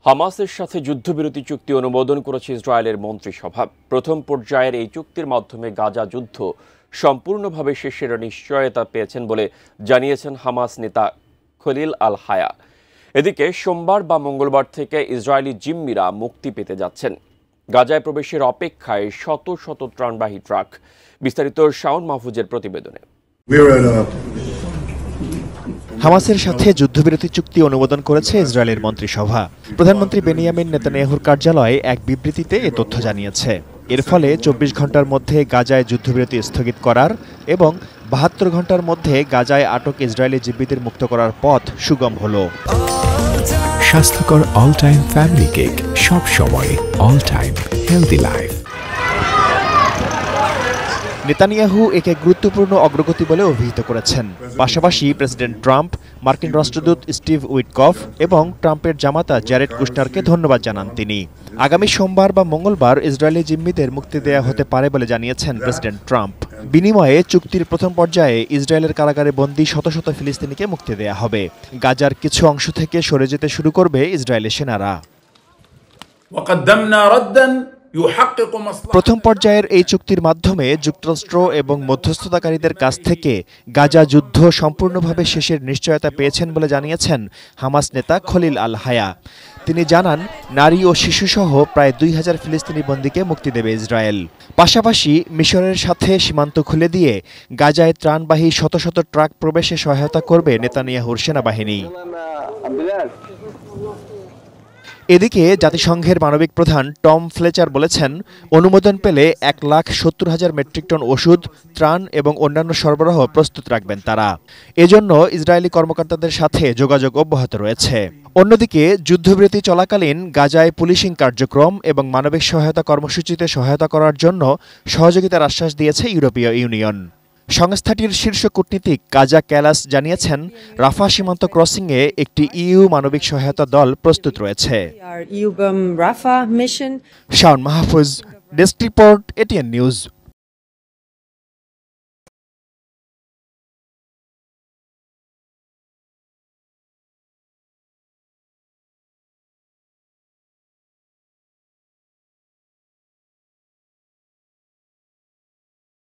হামাসের সাথে যুদ্ধবিরতি চুক্তি অনুমোদন করেছে ইসরায়েলের মন্ত্রিসভা। প্রথম পর্যায়ের এই চুক্তির মাধ্যমে গাজা যুদ্ধ সম্পূর্ণভাবে শেষের নিশ্চয়তা পেয়েছেন বলে জানিয়েছেন হামাস নেতা খলিল আল হায়া। এদিকে সোমবার বা মঙ্গলবার থেকে ইসরায়েলি জিম্মিরা মুক্তি পেতে যাচ্ছেন। গাজায় প্রবেশের অপেক্ষায় শত শত ত্রাণবাহী ট্রাক। বিস্তারিত শাওন মাহফুজের প্রতিবেদনে। হামাসের সাথে যুদ্ধবিরতি চুক্তি অনুমোদন করেছে ইসরায়েলের মন্ত্রিসভা। প্রধানমন্ত্রী বেনিয়ামিন নেতানিয়াহুর কার্যালয় এক বিবৃতিতে এ তথ্য জানিয়েছে। এর ফলে ২৪ ঘন্টার মধ্যে গাজায় যুদ্ধবিরতি স্থগিত করার এবং ৭২ ঘন্টার মধ্যে গাজায় আটক ইসরায়েলি জিম্মিদের মুক্ত করার পথ সুগম হলো। স্বাস্থ্যকর অল টাইম ফ্যামিলি কেক, সব সময় all time healthy life. Netanyahu একে গুরুত্বপূর্ণ অগ্রগতি বলে অভিহিত করেছেন। পাশাপাশি প্রেসিডেন্ট ট্রাম্প, মার্কিন রাষ্ট্রদূত স্টিভ উইটকফ এবং ট্রাম্পের জামাতা জ্যারেড কুশনারকে ধন্যবাদ জানান তিনি। আগামী সোমবার বা মঙ্গলবার ইসরায়েলি জিম্মিদের মুক্তি দেওয়া হতে পারে বলে জানিয়েছেন প্রেসিডেন্ট ট্রাম্প। বিনিময়ে চুক্তির প্রথম পর্যায়ে ইসরায়েলের কারাগারে বন্দী শত শত ফিলিস্তিনিকে মুক্তি দেওয়া হবে। গাজার কিছু অংশ থেকে সরে যেতে শুরু করবে ইসরায়েলি সেনারা। প্রথম পর্যায়ের এই চুক্তির মাধ্যমে যুক্তরাষ্ট্র এবং মধ্যস্থতাকারীদের কাছ থেকে গাজা যুদ্ধ সম্পূর্ণভাবে শেষের নিশ্চয়তা পেয়েছেন বলে জানিয়েছেন হামাস নেতা খলিল আল হায়া। তিনি জানান, নারী ও শিশুসহ প্রায় ২,০০০ ফিলিস্তিনি বন্দীকে মুক্তি দেবে ইসরায়েল। পাশাপাশি মিশরের সাথে সীমান্ত খুলে দিয়ে গাজায় ত্রাণবাহী শত শত ট্রাক প্রবেশে সহায়তা করবে নেতানিয়াহুর সেনাবাহিনী। এদিকে জাতিসংঘের মানবিক প্রধান টম ফ্লেচার বলেছেন, অনুমোদন পেলে ১,৭০,০০০ মেট্রিক টন ওষুধ, ত্রাণ এবং অন্যান্য সরবরাহ প্রস্তুত রাখবেন তারা। এজন্য ইসরায়েলি কর্মকর্তাদের সাথে যোগাযোগ অব্যাহত রয়েছে। অন্যদিকে যুদ্ধবিরতি চলাকালীন গাজায় পুলিশিং কার্যক্রম এবং মানবিক সহায়তা কর্মসূচিতে সহায়তা করার জন্য সহযোগিতার আশ্বাস দিয়েছে ইউরোপীয় ইউনিয়ন। সংস্থাটির শীর্ষ কূটনীতিক কাজা ক্যালাস জানিয়েছেন, রাফা সীমান্ত ক্রসিংয়ে একটি ইইউ মানবিক সহায়তা দল প্রস্তুত রয়েছে। Shaon Mahfuz, desk report, ATN news.